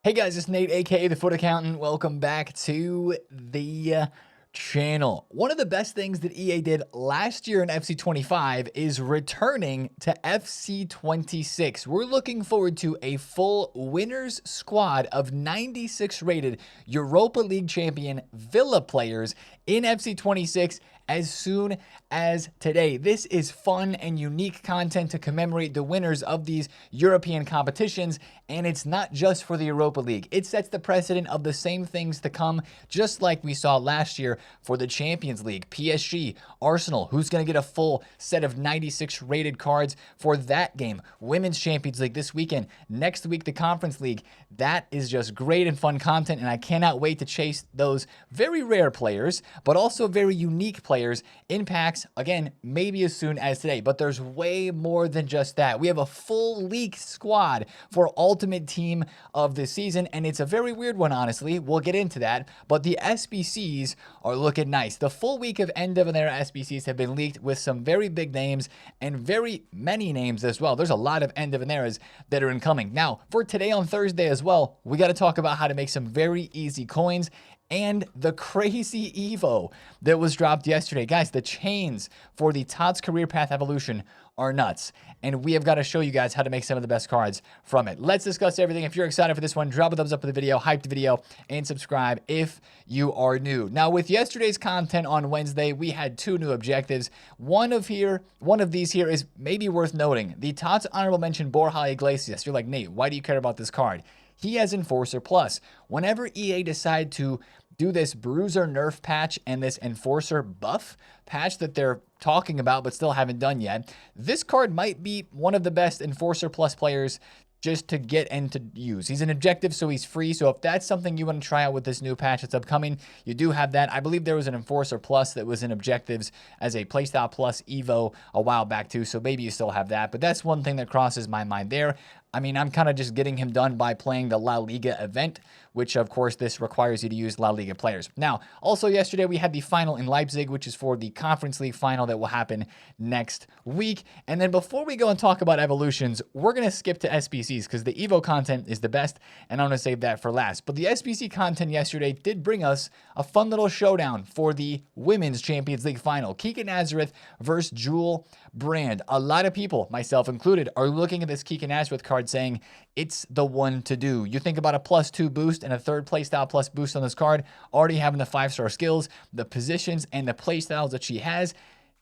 Hey guys, it's Nate, aka TheFutAccountant. Welcome back to the channel. One of the best things that EA did last year in FC25 is returning to FC26. We're looking forward to a full winners squad of 96 rated Europa League champion Villa players in FC26 as soon as today. This is fun and unique content to commemorate the winners of these European competitions, and it's not just for the Europa League. It sets the precedent of the same things to come, just like we saw last year for the Champions League. PSG, Arsenal, who's going to get a full set of 96 rated cards for that game. Women's Champions League this weekend. Next week, the Conference League. That is just great and fun content, and I cannot wait to chase those very rare players, but also very unique players in packs, again, maybe as soon as today. But there's way more than just that. We have a full league squad for Ultimate Team of the season, and it's a very weird one, honestly. We'll get into that, but the SBCs are looking nice. The full week of end of an era SBCs have been leaked with some very big names and very many names as well. There's a lot of end of an eras that are incoming. Now, for today on Thursday as well, we got to talk about how to make some very easy coins and the crazy Evo that was dropped yesterday. Guys, the chains for the TOTS Career Path Evolution are nuts, and we have got to show you guys how to make some of the best cards from it. Let's discuss everything. If you're excited for this one, drop a thumbs up for the video, hype the video, and subscribe if you are new. Now, with yesterday's content on Wednesday, we had two new objectives. One of these here is maybe worth noting. The TOTS Honorable Mention Borja Iglesias. You're like, Nate, why do you care about this card? He has Enforcer Plus. Whenever EA decide to do this Bruiser nerf patch and this Enforcer buff patch that they're talking about but still haven't done yet, this card might be one of the best Enforcer Plus players just to get and to use. He's an objective, so he's free. So if that's something you want to try out with this new patch that's upcoming, you do have that. I believe there was an Enforcer Plus that was in objectives as a Playstyle Plus Evo a while back too, so maybe you still have that. But that's one thing that crosses my mind there. I mean, I'm kind of just getting him done by playing the La Liga event, which of course this requires you to use La Liga players. Now, also yesterday we had the final in Leipzig, which is for the Conference League final that will happen next week. And then before we go and talk about evolutions, we're going to skip to SBCs because the Evo content is the best, and I'm going to save that for last. But the SBC content yesterday did bring us a fun little showdown for the Women's Champions League final. Kika Nazareth versus Jewel Brand. A lot of people, myself included, are looking at this Kika Nazareth card saying it's the one to do. You think about a +2 boost and a third playstyle plus boost on this card, already having the 5-star skills, the positions, and the playstyles that she has.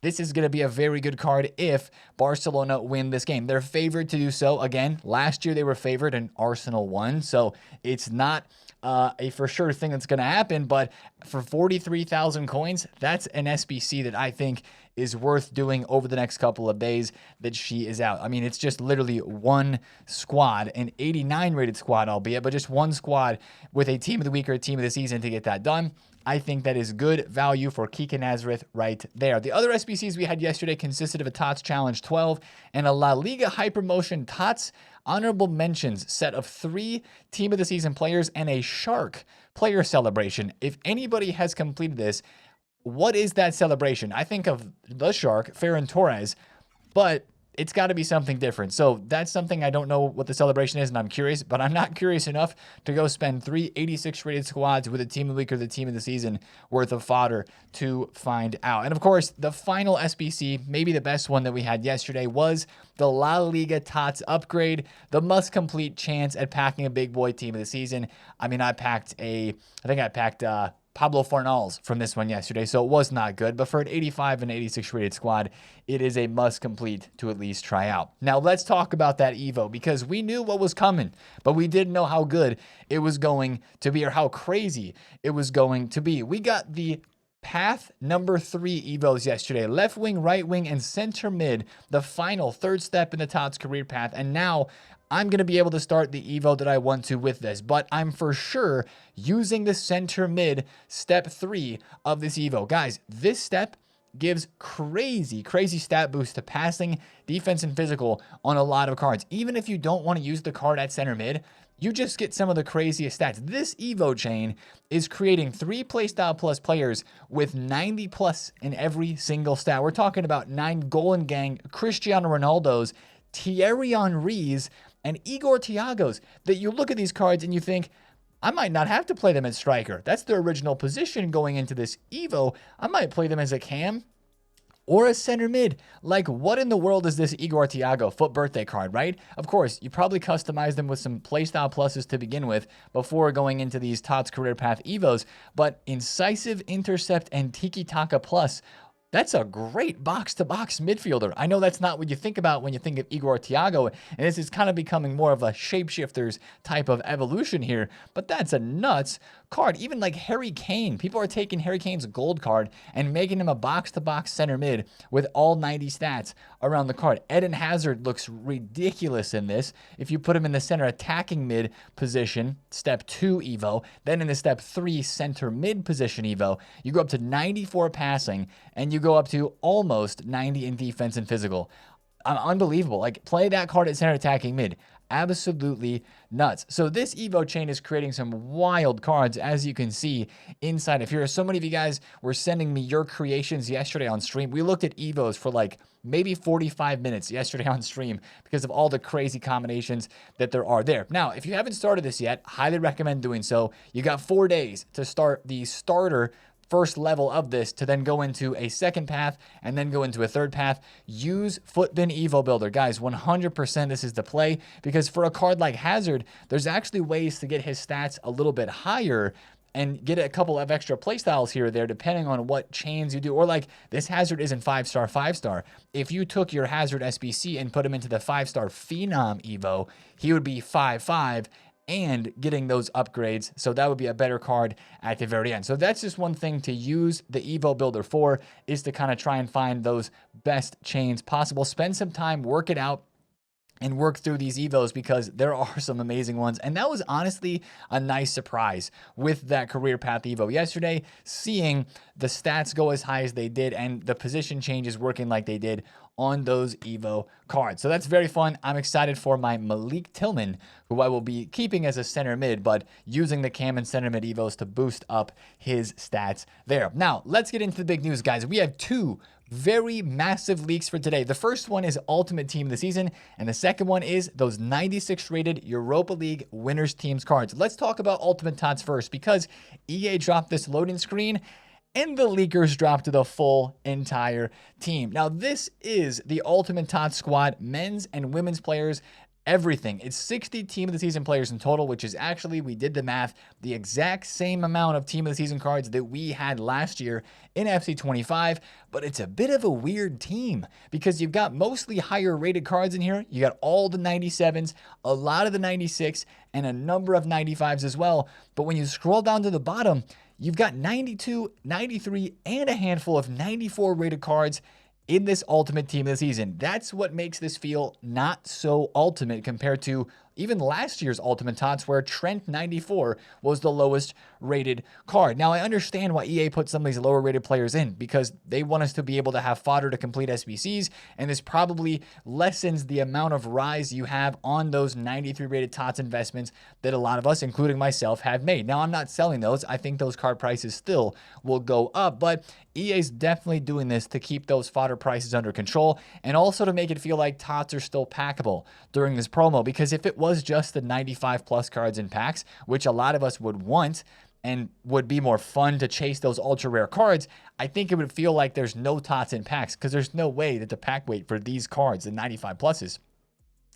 This is going to be a very good card if Barcelona win this game. They're favored to do so. Again, last year they were favored and Arsenal won, so it's not a for sure thing that's going to happen, but for 43,000 coins, that's an SBC that I think is worth doing over the next couple of days that she is out. I mean, it's just literally one squad, an 89 rated squad, albeit, but just one squad with a team of the week or a team of the season to get that done. I think that is good value for Kika Nazareth right there. The other SBCs we had yesterday consisted of a TOTS Challenge 12 and a La Liga Hypermotion TOTS Honorable Mentions set of 3 Team of the Season players and a Shark player celebration. If anybody has completed this, what is that celebration? I think of the Shark, Ferran Torres, but it's got to be something different. So that's something I don't know what the celebration is, and I'm curious, but I'm not curious enough to go spend 3 86 rated squads with a team of the week or the team of the season worth of fodder to find out. And of course, the final SBC, maybe the best one that we had yesterday, was the La Liga TOTS upgrade, the must complete chance at packing a big boy team of the season. I mean, I think I packed Pablo Fornals from this one yesterday, so it was not good. But for an 85 and 86 rated squad, it is a must complete to at least try out. Now, let's talk about that Evo, because we knew what was coming, but we didn't know how good it was going to be or how crazy it was going to be. We got the Path number 3 Evos yesterday. Left wing, right wing, and center mid. The final third step in the TOTS career path. And now I'm going to be able to start the Evo that I want to with this. But I'm for sure using the center mid step 3 of this Evo. Guys, this step gives crazy stat boost to passing, defense, and physical on a lot of cards. Even if you don't want to use the card at center mid, you just get some of the craziest stats. This Evo chain is creating 3 Playstyle Plus players with 90 plus in every single stat. We're talking about 9 Goal and Gang, Cristiano Ronaldo's, Thierry Henry's, and Igor Thiagos that you look at these cards and you think, I might not have to play them at striker. That's their original position going into this Evo. I might play them as a cam or a center mid. Like, what in the world is this Igor Thiago foot birthday card, right? Of course, you probably customized them with some playstyle pluses to begin with before going into these TOTS Career Path Evos, but Incisive, Intercept, and Tiki Taka Plus, that's a great box-to-box midfielder. I know that's not what you think about when you think of Igor Thiago, and this is kind of becoming more of a shapeshifters type of evolution here, but that's a nuts card. Even like Harry Kane, people are taking Harry Kane's gold card and making him a box-to-box center mid with all 90 stats around the card. Eden Hazard looks ridiculous in this. If you put him in the center attacking mid position, step 2 Evo, then in the step 3 center mid position Evo, you go up to 94 passing, and you go up to almost 90 in defense and physical. Unbelievable. Like, play that card at center attacking mid. Absolutely nuts. So this Evo chain is creating some wild cards, as you can see inside of here. So many of you guys were sending me your creations yesterday on stream. We looked at Evos for like maybe 45 minutes yesterday on stream because of all the crazy combinations that there are there. Now, if you haven't started this yet, highly recommend doing so. You got 4 days to start the starter first level of this to then go into a second path and then go into a third path. Use Footbin Evo Builder. Guys, 100% this is the play, because for a card like Hazard, there's actually ways to get his stats a little bit higher and get a couple of extra playstyles here or there depending on what chains you do. Or like this Hazard isn't 5-star, 5-star. If you took your Hazard SBC and put him into the 5-star Phenom Evo, he would be 5-5 and getting those upgrades. So that would be a better card at the very end. So that's just one thing to use the Evo Builder for, is to kind of try and find those best chains possible. Spend some time, work it out, and work through these Evos, because there are some amazing ones. And that was honestly a nice surprise with that Career Path Evo yesterday, seeing the stats go as high as they did and the position changes working like they did on those Evo cards. So that's very fun. I'm excited for my Malik Tillman, who I will be keeping as a center mid, but using the cam and center mid Evos to boost up his stats there. Now, let's get into the big news, guys. We have two very massive leaks for today. The first one is Ultimate Team of the Season, and the second one is those 96 rated Europa League winners teams cards. Let's talk about Ultimate TOTS first, because EA dropped this loading screen and the leakers dropped the full entire team. Now, this is the Ultimate TOTS squad, men's and women's players, everything. It's 60 team of the season players in total, which is actually, we did the math, the exact same amount of team of the season cards that we had last year in FC25, but it's a bit of a weird team because you've got mostly higher rated cards in here. You got all the 97s, a lot of the 96, and a number of 95s as well. But when you scroll down to the bottom, you've got 92, 93, and a handful of 94 rated cards in this Ultimate Team of the Season. That's what makes this feel not so ultimate compared to even last year's Ultimate TOTS, where Trent 94 was the lowest rated card. Now, I understand why EA put some of these lower rated players in, because they want us to be able to have fodder to complete SBCs, and this probably lessens the amount of rise you have on those 93 rated TOTS investments that a lot of us, including myself, have made. Now, I'm not selling those. I think those card prices still will go up, but EA's definitely doing this to keep those fodder prices under control, and also to make it feel like TOTS are still packable during this promo, because if it was just the 95 plus cards in packs, which a lot of us would want and would be more fun to chase those ultra rare cards, I think it would feel like there's no TOTS in packs, because there's no way that the pack weight for these cards, the 95 pluses,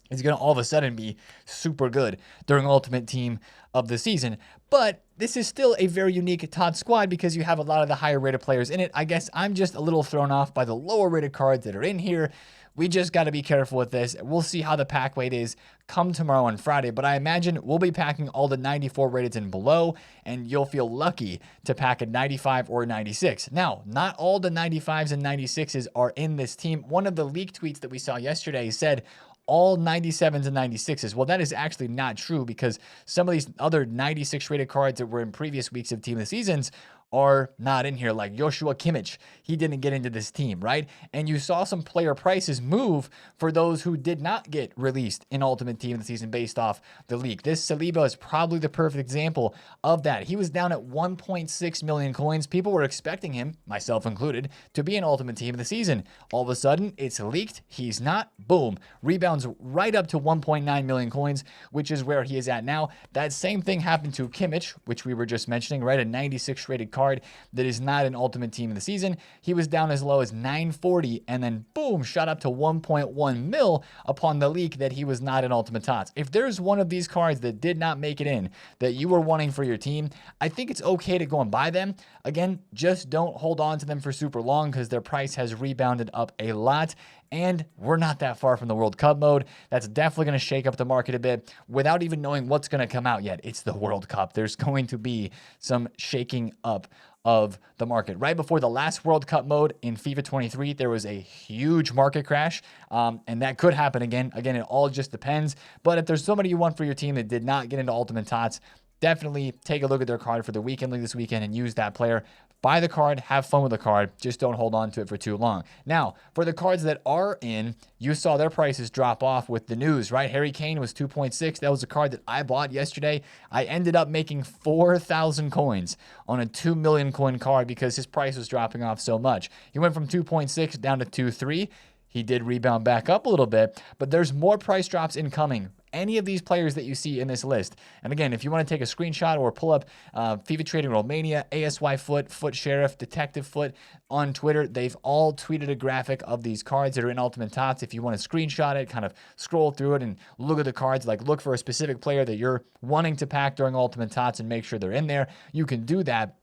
is going to all of a sudden be super good during Ultimate Team of the Season. But this is still a very unique TOTS squad because you have a lot of the higher rated players in it. I guess I'm just a little thrown off by the lower rated cards that are in here. We just got to be careful with this. We'll see how the pack weight is come tomorrow on Friday, but I imagine we'll be packing all the 94 rated and below, and you'll feel lucky to pack a 95 or a 96. Now, not all the 95s and 96s are in this team. One of the leaked tweets that we saw yesterday said all 97s and 96s. Well, that is actually not true, because some of these other 96 rated cards that were in previous weeks of Team of the Seasons are not in here, like Joshua Kimmich. He didn't get into this team, right? And you saw some player prices move for those who did not get released in Ultimate Team of the Season based off the leak. This Saliba is probably the perfect example of that. He was down at 1.6 million coins. People were expecting him, myself included, to be an Ultimate Team of the Season. All of a sudden, it's leaked. He's not. Boom. Rebounds right up to 1.9 million coins, which is where he is at now. That same thing happened to Kimmich, which we were just mentioning, right? A 96 rated card that is not an Ultimate Team of the Season. He was down as low as 940 and then boom, shot up to 1.1 mil upon the leak that he was not an Ultimate TOTS. If there's one of these cards that did not make it in that you were wanting for your team, I think it's okay to go and buy them. Again, just don't hold on to them for super long because their price has rebounded up a lot. And we're not that far from the World Cup mode. That's definitely going to shake up the market a bit without even knowing what's going to come out yet. It's the World Cup. There's going to be some shaking up of the market. Right before the last World Cup mode in FIFA 23, there was a huge market crash, and that could happen again. Again, it all just depends. But if there's somebody you want for your team that did not get into Ultimate TOTS, definitely take a look at their card for the weekend league this weekend and use that player. Buy the card, have fun with the card, just don't hold on to it for too long. Now, for the cards that are in, you saw their prices drop off with the news, right? Harry Kane was 2.6. That was a card that I bought yesterday. I ended up making 4,000 coins on a 2 million coin card because his price was dropping off so much. He went from 2.6 down to 2.3. He did rebound back up a little bit, but there's more price drops incoming. Any of these players that you see in this list. And again, if you want to take a screenshot or pull up FIFA Trading Romania, ASY Foot, Foot Sheriff, Detective Foot on Twitter, they've all tweeted a graphic of these cards that are in Ultimate TOTS. If you want to screenshot it, kind of scroll through it and look at the cards, like look for a specific player that you're wanting to pack during Ultimate TOTS and make sure they're in there, you can do that.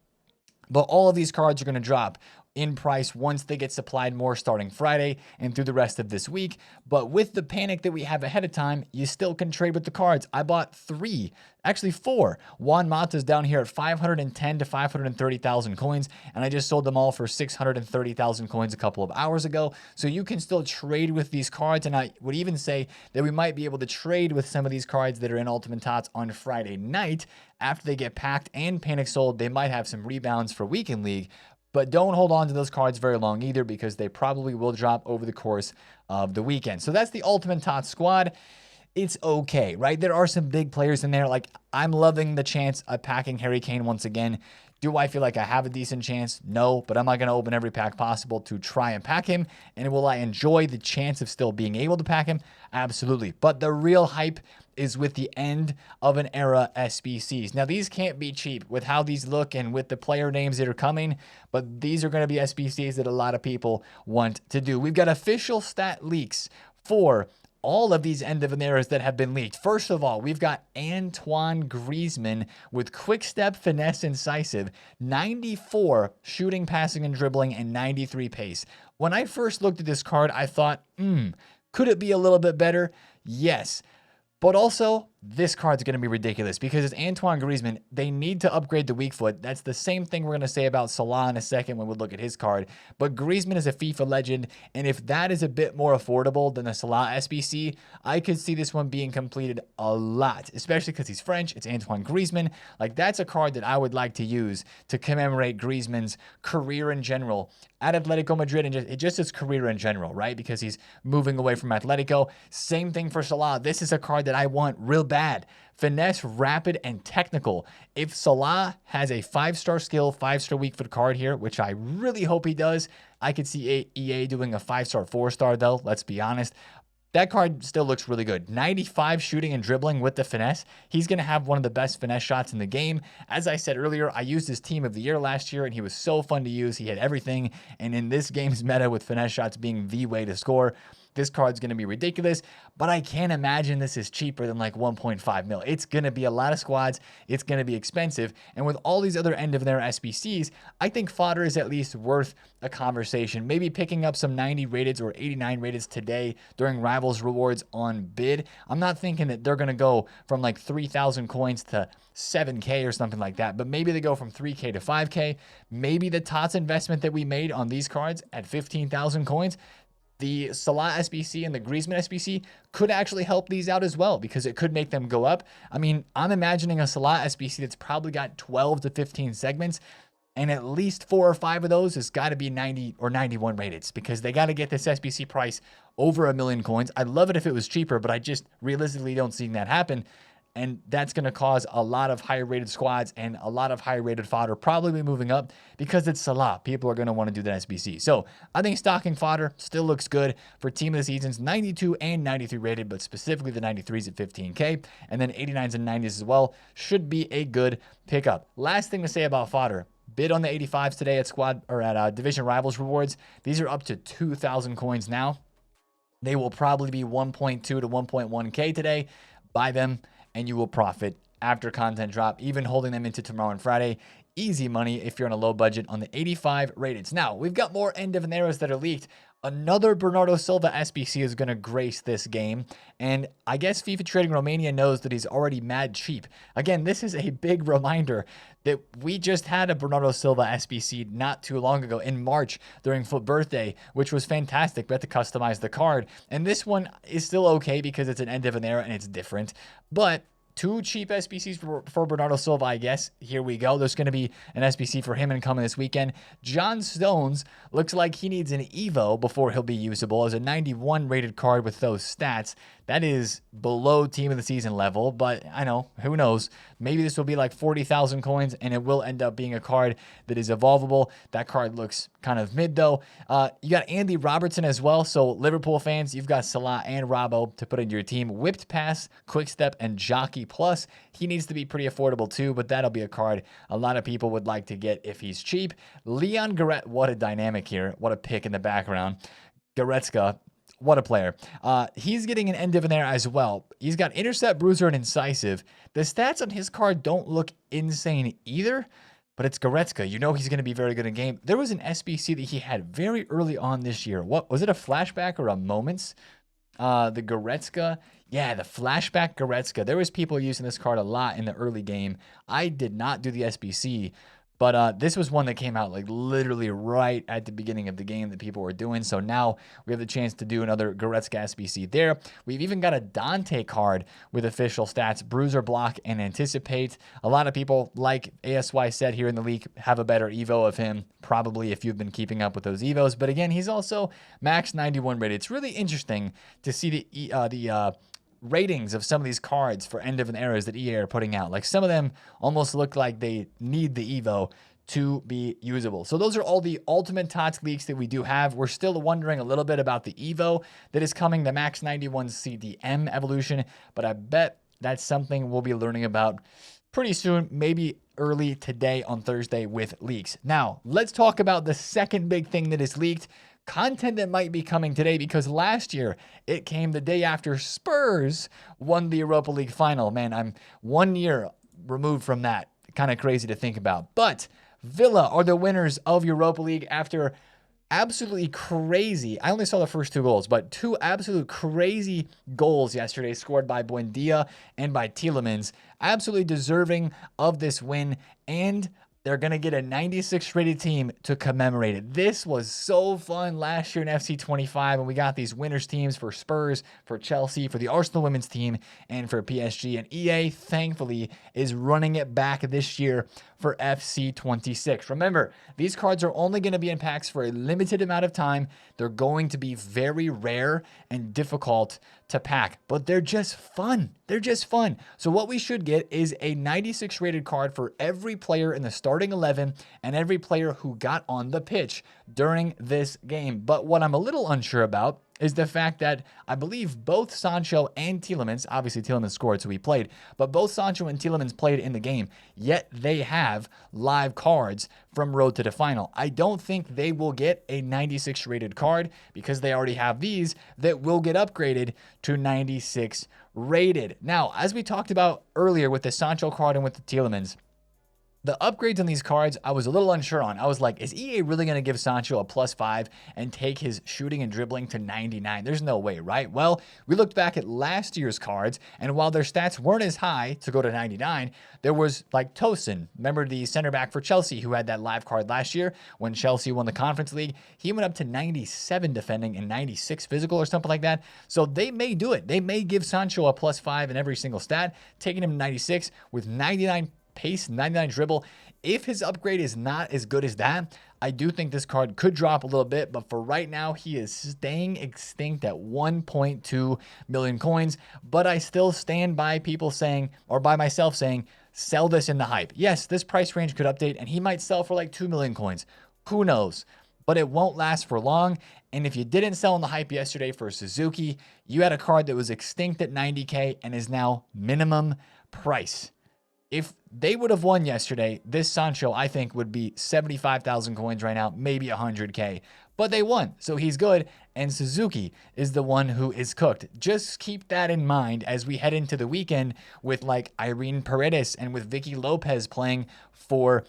But all of these cards are going to drop in price once they get supplied more starting Friday and through the rest of this week. But with the panic that we have ahead of time, you still can trade with the cards. I bought 3, actually 4. Juan Mata's down here at 510 to 530,000 coins, and I just sold them all for 630,000 coins a couple of hours ago. So you can still trade with these cards, and I would even say that we might be able to trade with some of these cards that are in Ultimate TOTS on Friday night. After they get packed and panic sold, they might have some rebounds for Weekend League. But don't hold on to those cards very long either because they probably will drop over the course of the weekend. So that's the Ultimate TOTS squad. It's okay, right? There are some big players in there. Like, I'm loving the chance of packing Harry Kane once again. Do I feel like I have a decent chance? No, but am I going to open every pack possible to try and pack him? And will I enjoy the chance of still being able to pack him? Absolutely. But the real hype is with the end of an era SBCs. Now, these can't be cheap with how these look and with the player names that are coming, but these are going to be SBCs that a lot of people want to do. We've got official stat leaks for all of these end of an eras that have been leaked. First of all, we've got Antoine Griezmann with quick step, finesse, incisive, 94 shooting, passing, and dribbling, and 93 pace. When I first looked at this card, I thought, could it be a little bit better? Yes. But also, this card's going to be ridiculous because it's Antoine Griezmann. They need to upgrade the weak foot. That's the same thing we're going to say about Salah in a second when we look at his card. But Griezmann is a FIFA legend, and if that is a bit more affordable than the Salah SBC, I could see this one being completed a lot, especially because he's French. It's Antoine Griezmann. Like, that's a card that I would like to use to commemorate Griezmann's career in general at Atletico Madrid and just his career in general, right? Because he's moving away from Atletico. Same thing for Salah. This is a card that I want real bad. Finesse, rapid, and technical. If Salah has a 5-star skill, 5-star weak foot card here, which I really hope he does, I could see EA doing a 5-star, 4-star though, let's be honest. That card still looks really good. 95 shooting and dribbling with the finesse. He's going to have one of the best finesse shots in the game. As I said earlier, I used his team of the year last year, and he was so fun to use. He had everything. And in this game's meta with finesse shots being the way to score, this card's going to be ridiculous, but I can't imagine this is cheaper than like 1.5 mil. It's going to be a lot of squads. It's going to be expensive. And with all these other end of their SBCs, I think fodder is at least worth a conversation. Maybe picking up some 90 rated or 89 rated today during Rivals rewards on bid. I'm not thinking that they're going to go from like 3,000 coins to 7K or something like that, but maybe they go from 3K to 5K. Maybe the TOTS investment that we made on these cards at 15,000 coins, the Salah SBC and the Griezmann SBC could actually help these out as well because it could make them go up. I mean, I'm imagining a Salah SBC that's probably got 12 to 15 segments, and at least 4 or 5 of those has got to be 90 or 91 rated because they got to get this SBC price over 1 million coins. I'd love it if it was cheaper, but I just realistically don't see that happen. And that's going to cause a lot of higher rated squads and a lot of higher rated fodder probably moving up because it's Salah. People are going to want to do that SBC. So I think stocking fodder still looks good for team of the seasons, 92 and 93 rated, but specifically the 93s at 15K, and then 89s and 90s as well should be a good pickup. Last thing to say about fodder. Bid on the 85s today at squad or at division rivals rewards. These are up to 2,000 coins now. They will probably be 1.2 to 1.1K today. Buy them and you will profit after content drop, even holding them into tomorrow and Friday. Easy money if you're on a low budget on the 85 rateds. Now, we've got more end of an eras that are leaked. Another Bernardo Silva SBC is going to grace this game. And I guess FIFA Trading Romania knows that he's already mad cheap. Again, this is a big reminder that we just had a Bernardo Silva SBC not too long ago in March during Foot Birthday, which was fantastic. We had to customize the card. And this one is still okay because it's an end of an era and it's different. But 2 cheap SBCs for Bernardo Silva, I guess. Here we go. There's going to be an SBC for him incoming this weekend. John Stones looks like he needs an Evo before he'll be usable as a 91 rated card with those stats. That is below team of the season level, but I know, who knows? Maybe this will be like 40,000 coins and it will end up being a card that is evolvable. That card looks kind of mid though. You got Andy Robertson as well. So Liverpool fans, you've got Salah and Robbo to put into your team. Whipped Pass, Quick Step, and Jockey Plus. He needs to be pretty affordable too, but that'll be a card a lot of people would like to get if he's cheap. Leon Goretzka, what a dynamic here. What a pick in the background. Goretzka. What a player. He's getting an end of an era as well. He's got Intercept, Bruiser, and Incisive. The stats on his card don't look insane either, but it's Goretzka. You know he's going to be very good in game. There was an SBC that he had very early on this year. What was it, a flashback or a moments? The Goretzka. Yeah, the flashback Goretzka. There was people using this card a lot in the early game. I did not do the SBC, but this was one that came out like literally right at the beginning of the game that people were doing. So now we have the chance to do another Goretzka SBC there. We've even got a Dante card with official stats, Bruiser, Block, and Anticipate. A lot of people, like ASY said here in the league, have a better Evo of him, probably if you've been keeping up with those Evos. But again, he's also max 91 rated. It's really interesting to see the ratings of some of these cards for end of an eras that EA are putting out. Like some of them almost look like they need the Evo to be usable. So those are all the ultimate TOTS leaks that we do have. We're still wondering a little bit about the Evo that is coming, the Max 91 CDM evolution, but I bet that's something we'll be learning about pretty soon, maybe early today on Thursday with leaks. Now, let's talk about the second big thing that is leaked. Content that might be coming today because last year it came the day after Spurs won the Europa League final. Man, I'm 1 year removed from that. Kind of crazy to think about. But Villa are the winners of Europa League after absolutely crazy. I only saw the first 2 goals, but 2 absolute crazy goals yesterday scored by Buendia and by Tielemans. Absolutely deserving of this win, and they're going to get a 96 rated team to commemorate it. This was so fun last year in FC25, and we got these winners teams for Spurs, for Chelsea, for the Arsenal women's team, and for PSG. And EA, thankfully, is running it back this year for FC26. Remember, these cards are only going to be in packs for a limited amount of time. They're going to be very rare and difficult to pack, but they're just fun. They're just fun. So what we should get is a 96 rated card for every player in the starting 11 and every player who got on the pitch during this game. But what I'm a little unsure about is the fact that I believe both Sancho and Tielemans, obviously Tielemans scored, so he played, but both Sancho and Tielemans played in the game, yet they have live cards from Road to the Final. I don't think they will get a 96 rated card because they already have these that will get upgraded to 96 rated. Now, as we talked about earlier with the Sancho card and with the Tielemans, the upgrades on these cards, I was a little unsure on. I was like, is EA really going to give Sancho a +5 and take his shooting and dribbling to 99? There's no way, right? Well, we looked back at last year's cards, and while their stats weren't as high to go to 99, there was like Tosin. Remember the center back for Chelsea who had that live card last year when Chelsea won the Conference League? He went up to 97 defending and 96 physical or something like that. So they may do it. They may give Sancho a +5 in every single stat, taking him to 96 with 99 pace, 99 dribble. If his upgrade is not as good as that, I do think this card could drop a little bit, but for right now, he is staying extinct at 1.2 million coins. But I still stand by people saying, or by myself saying, sell this in the hype. Yes, this price range could update, and he might sell for like 2 million coins. Who knows? But it won't last for long. And if you didn't sell in the hype yesterday for Suzuki, you had a card that was extinct at 90K and is now minimum price. If they would have won yesterday, this Sancho, I think, would be 75,000 coins right now, maybe 100K. But they won, so he's good. And Suzuki is the one who is cooked. Just keep that in mind as we head into the weekend with like Irene Paredes and with Vicky Lopez playing for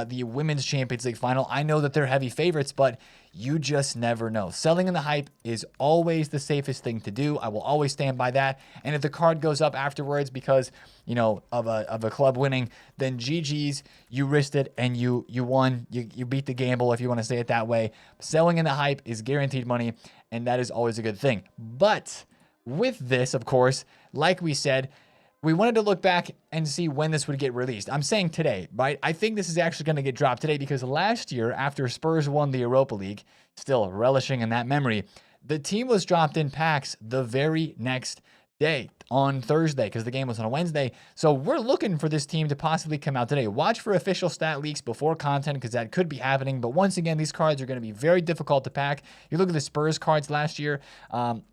the Women's Champions League final. I know that they're heavy favorites, but you just never know. Selling in the hype is always the safest thing to do. I will always stand by that. And if the card goes up afterwards because, you know, of a club winning, then GG's, you risked it and you won. You beat the gamble, if you want to say it that way. Selling in the hype is guaranteed money, and that is always a good thing. But with this, of course, like we said, we wanted to look back and see when this would get released. I'm saying today, right? I think this is actually going to get dropped today because last year, after Spurs won the Europa League, still relishing in that memory, the team was dropped in packs the very next day on Thursday because the game was on a Wednesday. So we're looking for this team to possibly come out today. Watch for official stat leaks before content because that could be happening. But once again, these cards are going to be very difficult to pack. You look at the Spurs cards last year,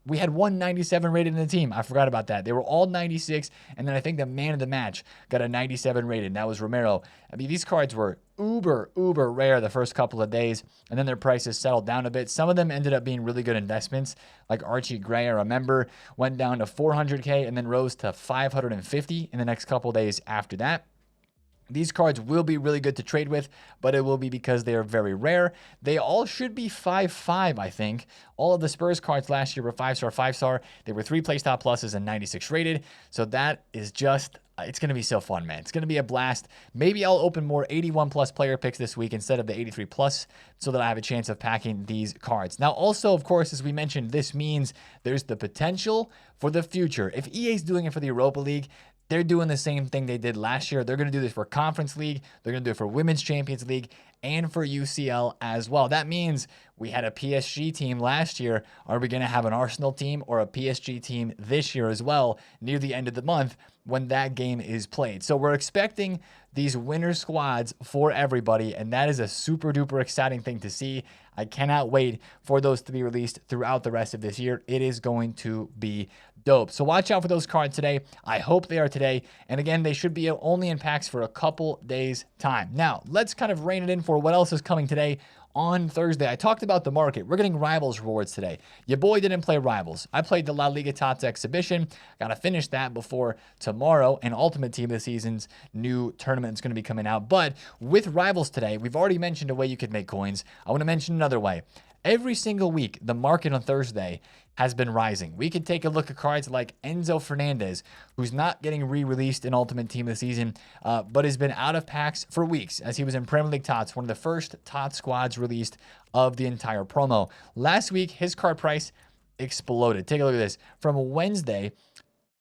we had 197 rated in the team. I forgot about that. They were all 96. And then I think the man of the match got a 97 rated. And that was Romero. I mean, these cards were uber rare the first couple of days, and then their prices settled down a bit. Some of them ended up being really good investments, like Archie Gray, I remember, went down to 400K and then rose to 550 in the next couple of days after that. These cards will be really good to trade with, but it will be because they are very rare. They all should be 5/5, I think. All of the Spurs cards last year were 5-star, 5-star. They were 3 play stop pluses and 96 rated. So that is just, it's going to be so fun, man. It's going to be a blast. Maybe I'll open more 81 plus player picks this week instead of the 83 plus so that I have a chance of packing these cards. Now, also, of course, as we mentioned, this means there's the potential for the future. If EA is doing it for the Europa League, they're doing the same thing they did last year. They're going to do this for Conference League. They're going to do it for Women's Champions League and for UCL as well. That means we had a PSG team last year. Are we going to have an Arsenal team or a PSG team this year as well near the end of the month when that game is played? So we're expecting these winner squads for everybody, and that is a super duper exciting thing to see. I cannot wait for those to be released throughout the rest of this year. It is going to be dope. So watch out for those cards today. I hope they are today. And again, they should be only in packs for a couple days time. Now, let's kind of rein it in for what else is coming today. On Thursday, I talked about the market. We're getting Rivals rewards today. Your boy didn't play Rivals. I played the La Liga TOTS exhibition. Got to finish that before tomorrow. And Ultimate Team of the Season's new tournament is going to be coming out. But with Rivals today, we've already mentioned a way you could make coins. I want to mention another way. Every single week, the market on Thursday has been rising. We could take a look at cards like Enzo Fernandez, who's not getting re-released in Ultimate Team of the Season, but has been out of packs for weeks as he was in Premier League TOTS, one of the first TOTS squads released of the entire promo. Last week, his card price exploded. Take a look at this. From Wednesday,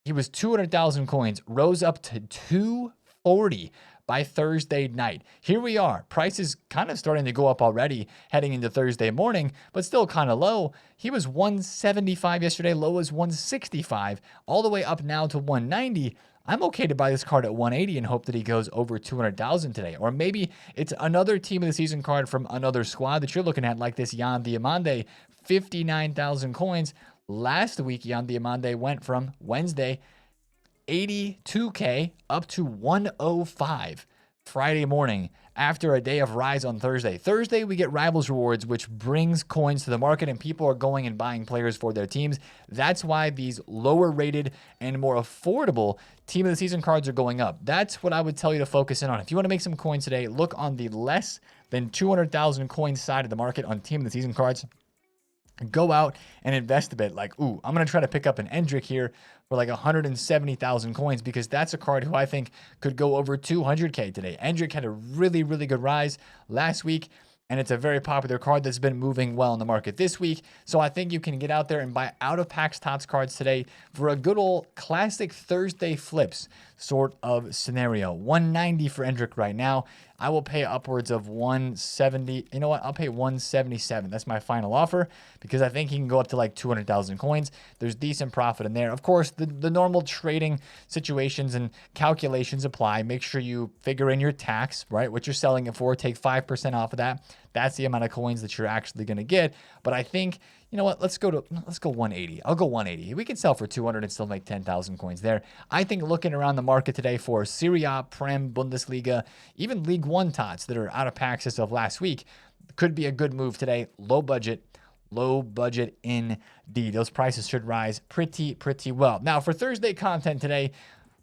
he was 200,000 coins, rose up to 240 by Thursday night. Here we are. Price is kind of starting to go up already heading into Thursday morning, but still kind of low. He was 175 yesterday. Low was 165, all the way up now to 190. I'm okay to buy this card at 180 and hope that he goes over 200,000 today. Or maybe it's another Team of the Season card from another squad that you're looking at, like this Yan Diamande, 59,000 coins. Last week, Yan Diamande went from Wednesday 82K up to 105 Friday morning after a day of rise on Thursday. Thursday, we get Rivals rewards, which brings coins to the market, and people are going and buying players for their teams. That's why these lower rated and more affordable Team of the Season cards are going up. That's what I would tell you to focus in on. If you want to make some coins today, look on the less than 200,000 coin side of the market on Team of the Season cards. Go out and invest a bit. Like, ooh, I'm going to try to pick up an Endrick here for like 170,000 coins because that's a card who I think could go over 200K today. Endrick had a really good rise last week, and it's a very popular card that's been moving well in the market this week. So I think you can get out there and buy out of packs TOTS cards today for a good old classic Thursday flips. sort of scenario. 190 for Endrick right now. I will pay upwards of 170. You know what? I'll pay 177. That's my final offer because I think he can go up to like 200,000 coins. There's decent profit in there. Of course, the normal trading situations and calculations apply. Make sure you figure in your tax, right? What you're selling it for. Take 5% off of that. That's the amount of coins that you're actually going to get. But I think, you know what? Let's go 180. I'll go 180. We can sell for 200 and still make 10,000 coins there. I think looking around the market today for Serie A, Prem, Bundesliga, even League One TOTS that are out of packs as of last week could be a good move today. Low budget indeed. Those prices should rise pretty well. Now for Thursday content today,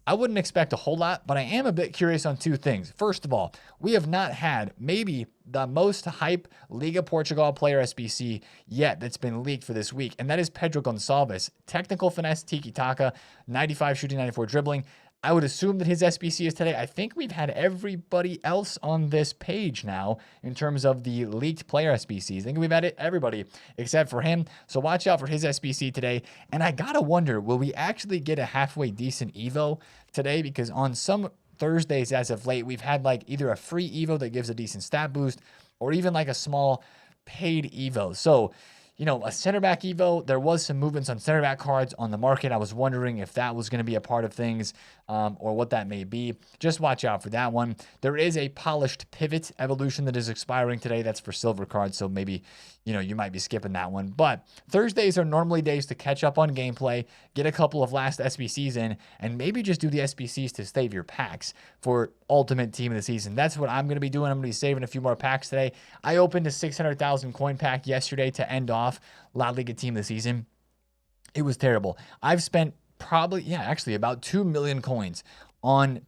I wouldn't expect a whole lot, but I am a bit curious on two things. First of all, we have not had maybe the most hype Liga Portugal player SBC yet that's been leaked for this week, and that is Pedro Gonçalves. Technical finesse, tiki-taka, 95 shooting, 94 dribbling. I would assume that his SBC is today. I think we've had everybody else on this page now in terms of the leaked player SBCs. I think we've had everybody except for him. So watch out for his SBC today. And I gotta wonder, will we actually get a halfway decent Evo today? Because on some Thursdays as of late, we've had like either a free Evo that gives a decent stat boost or even like a small paid Evo. So, you know, a center back Evo, there was some movements on center back cards on the market. I was wondering if that was going to be a part of things or what that may be. Just watch out for that one. There is a polished pivot evolution that is expiring today. That's for silver cards. So maybe, you know, you might be skipping that one. But Thursdays are normally days to catch up on gameplay, get a couple of last SBCs in, and maybe just do the SBCs to save your packs for ultimate team of the season. That's what I'm going to be doing. I'm going to be saving a few more packs today. I opened a 600,000 coin pack yesterday to end off La Liga team of the season. It was terrible. I've spent probably, actually about 2 million coins on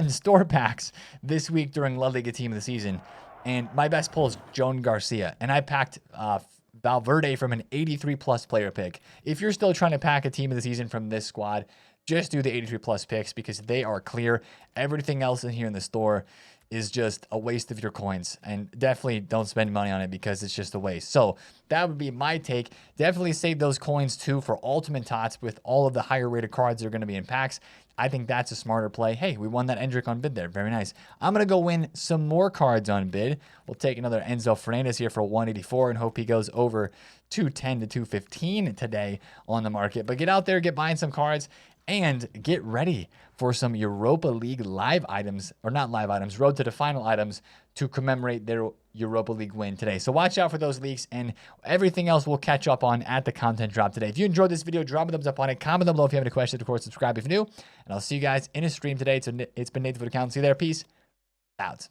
store packs this week during La Liga team of the season. And my best pull is Joan Garcia. And I packed Valverde from an 83 plus player pick. If you're still trying to pack a team of the season from this squad, just do the 83 plus picks because they are clear. Everything else in here in the store is just a waste of your coins, and definitely don't spend money on it because it's just a waste. So that would be my take. Definitely save those coins too for ultimate tots with all of the higher rated cards that are going to be in packs. I think that's a smarter play. Hey, we won that Endrick on bid there. Very nice. I'm going to go win some more cards on bid. We'll take another Enzo Fernandez here for 184 and hope he goes over 210 to 215 today on the market. But get out there, get buying some cards, and get ready for some Europa League live items, or not live items, road to the final items to commemorate their Europa League win today. So watch out for those leaks, and everything else we'll catch up on at the content drop today. If you enjoyed this video, drop a thumbs up on it. Comment down below if you have any questions. Of course, subscribe if you're new. And I'll see you guys in a stream today. It's been TheFutAccountant. See you there. Peace out.